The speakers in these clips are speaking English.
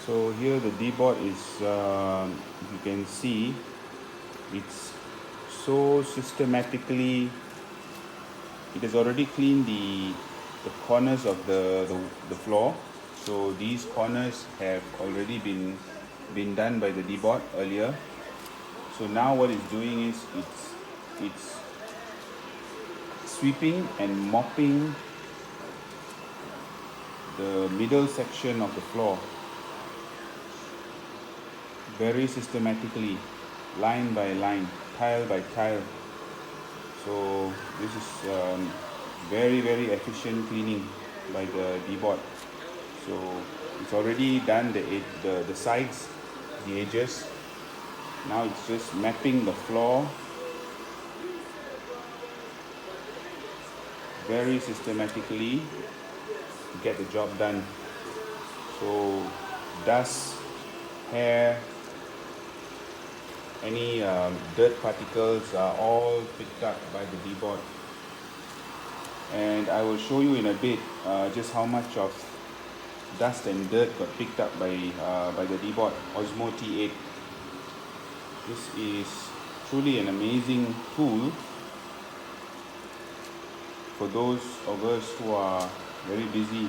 So here the Deebot is, if you can see, it's so systematically, it has already cleaned the corners of the floor. So these corners have already been done by the Deebot earlier. So now what it's doing is it's sweeping and mopping the middle section of the floor very systematically, line by line, tile by tile. So this is very efficient cleaning by the Deebot. So it's already done the sides, the edges. Now it's just mapping the floor very systematically to get the job done. So dust, hair, any dirt particles are all picked up by the Deebot. And I will show you in a bit just how much of dust and dirt got picked up by the Deebot Ozmo T8. This is truly an amazing tool for those of us who are very busy.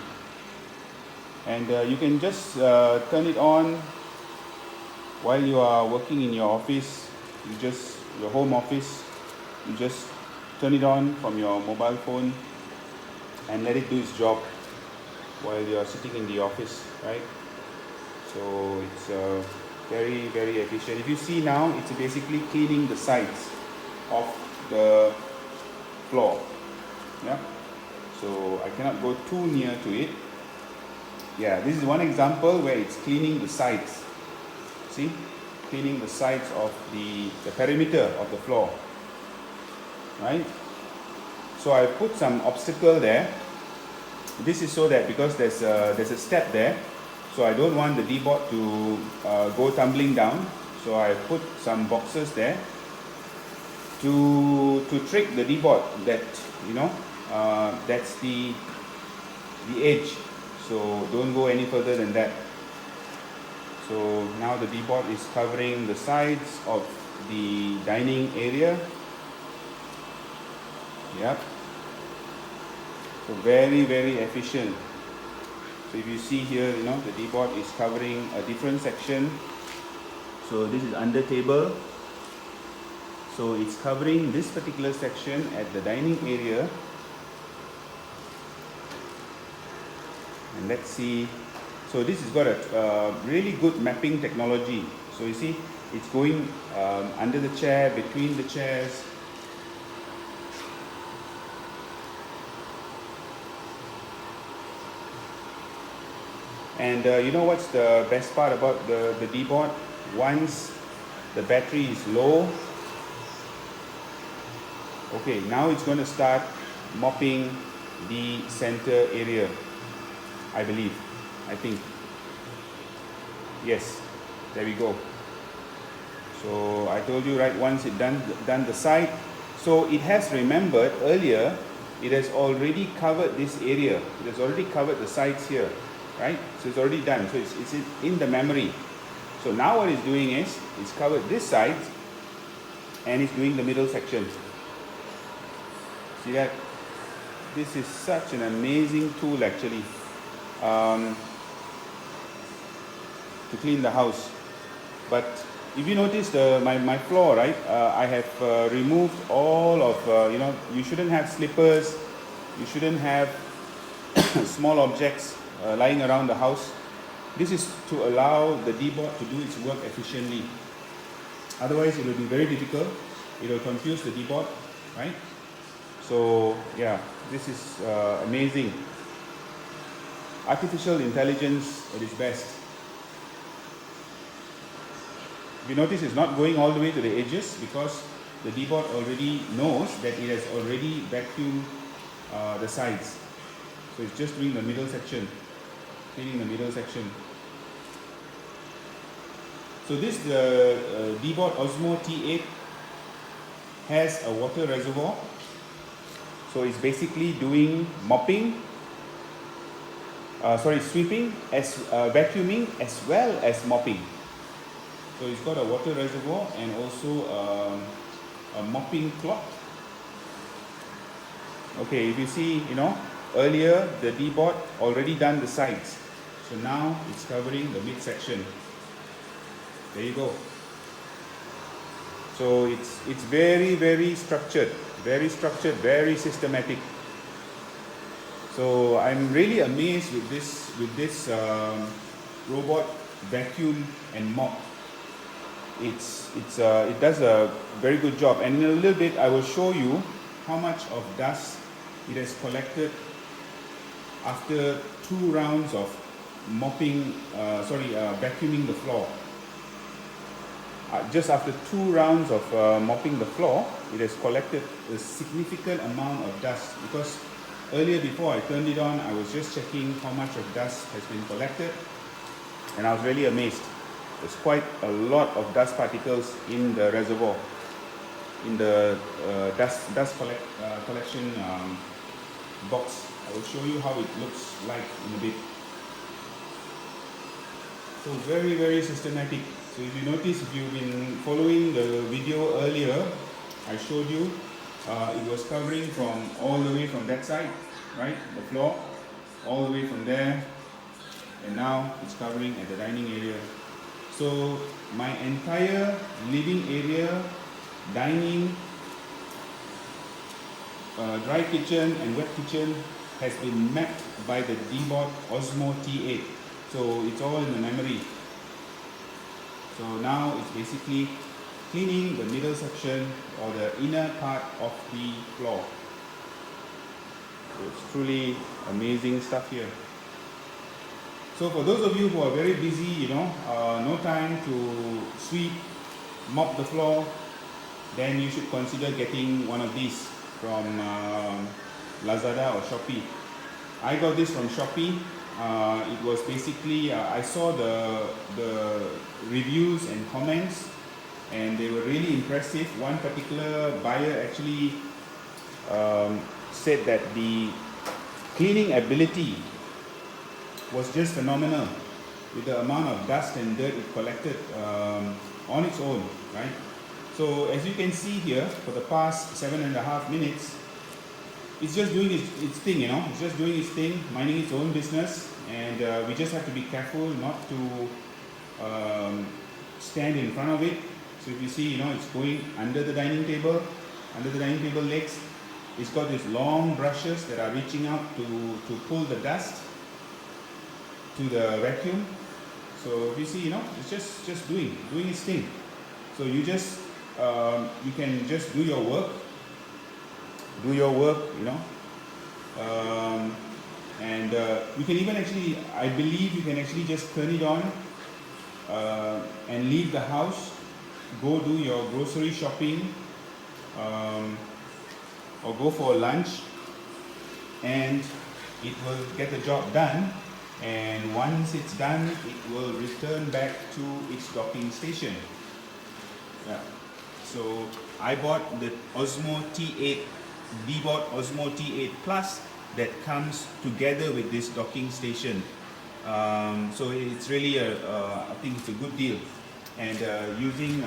And you can just turn it on while you are working in your office, your home office. You just turn it on from your mobile phone and let it do its job while you are sitting in the office, right? So it's very efficient. If you see now, it's basically cleaning the sides of the floor. Yeah. So I cannot go too near to it. Yeah, this is one example where it's cleaning the sides. See, cleaning the sides of the perimeter of the floor, right? So I put some obstacle there. This is so that because there's a step there, so I don't want the Deebot to go tumbling down. So I put some boxes there to trick the Deebot that that's the edge. So don't go any further than that. So now the Deebot is covering the sides of the dining area. Yep. So very efficient. So if you see here, the Deebot is covering a different section. So this is under table. So it's covering this particular section at the dining area. And let's see. So this has got a really good mapping technology. So you see, it's going under the chair, between the chairs. And you know what's the best part about the Deebot? Once the battery is low, okay, now it's going to start mopping the center area, I think. Yes, there we go. So I told you, right, once it done the side, so it has remembered earlier, it has already covered this area. It has already covered the sides here, right? So it's already done. So it's in the memory. So now what it's doing is, it's covered this side and it's doing the middle section. See that? This is such an amazing tool actually. To clean the house. But if you notice my floor, right, I have removed all of, you shouldn't have slippers, you shouldn't have small objects lying around the house. This is to allow the Deebot to do its work efficiently. Otherwise it will be very difficult, it will confuse the Deebot, right? So yeah, this is amazing. Artificial intelligence at its best. If you notice, it's not going all the way to the edges because the Deebot already knows that it has already vacuumed the sides. So it's just doing the middle section, cleaning the middle section. So this Deebot Ozmo T8 has a water reservoir. So it's basically doing mopping sweeping, as vacuuming as well as mopping. So it's got a water reservoir and also a mopping cloth. Okay, if you see, earlier the Deebot already done the sides. So now it's covering the midsection. There you go. So it's very structured, very systematic. So I'm really amazed with this robot vacuum and mop. It does a very good job, and in a little bit I will show you how much of dust it has collected after 2 rounds of vacuuming the floor. Just after 2 rounds of mopping the floor, it has collected a significant amount of dust, because earlier, before I turned it on, I was just checking how much of dust has been collected, and I was really amazed. There's quite a lot of dust particles in the reservoir, in the dust collection box. I will show you how it looks like in a bit. So very systematic. So if you notice, if you've been following the video earlier, I showed you it was covering from all the way from that side, right, the floor, all the way from there, and now it's covering at the dining area. So my entire living area, dining, dry kitchen and wet kitchen has been mapped by the Deebot Ozmo T8. So it's all in the memory. So now it's basically cleaning the middle section or the inner part of the floor. So it's truly amazing stuff here. So for those of you who are very busy, no time to sweep, mop the floor, then you should consider getting one of these from Lazada or Shopee. I got this from Shopee. It was basically, I saw the reviews and comments, and they were really impressive. One particular buyer actually said that the cleaning ability was just phenomenal with the amount of dust and dirt it collected on its own, right? So as you can see here, for the past 7.5 minutes, it's just doing its thing, it's just doing its thing, minding its own business, and we just have to be careful not to stand in front of it. So if you see, it's going under the dining table legs. It's got these long brushes that are reaching out to pull the dust to the vacuum. So if you see, it's just doing its thing. So you just you can just do your work, and you can even actually, I believe you can actually just turn it on and leave the house, go do your grocery shopping, or go for lunch, and it will get the job done. And once it's done, it will return back to its docking station. Yeah. So I bought the Ozmo T8, Deebot Ozmo T8 Plus, that comes together with this docking station. So it's really I think it's a good deal. And using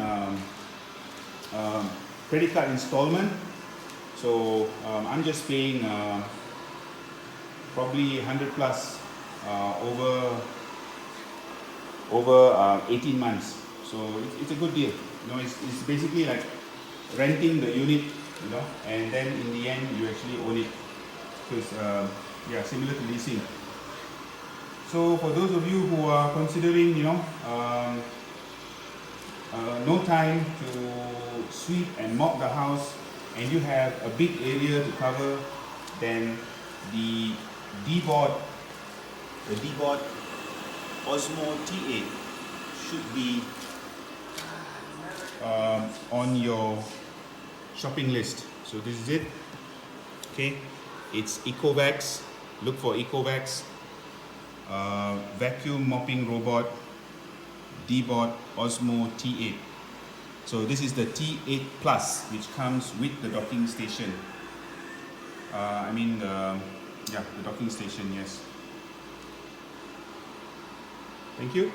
credit card installment, so I'm just paying probably 100 plus over 18 months. So it's a good deal. It's basically like renting the unit, and then in the end you actually own it, because similar to leasing. So for those of you who are considering, no time to sweep and mop the house, and you have a big area to cover, then the Deebot Ozmo T8 should be on your shopping list. So this is it. Okay, it's Ecovacs. Look for Ecovacs vacuum mopping robot Deebot Ozmo T8. So this is the T8 Plus, which comes with the docking station. The docking station, yes. Thank you.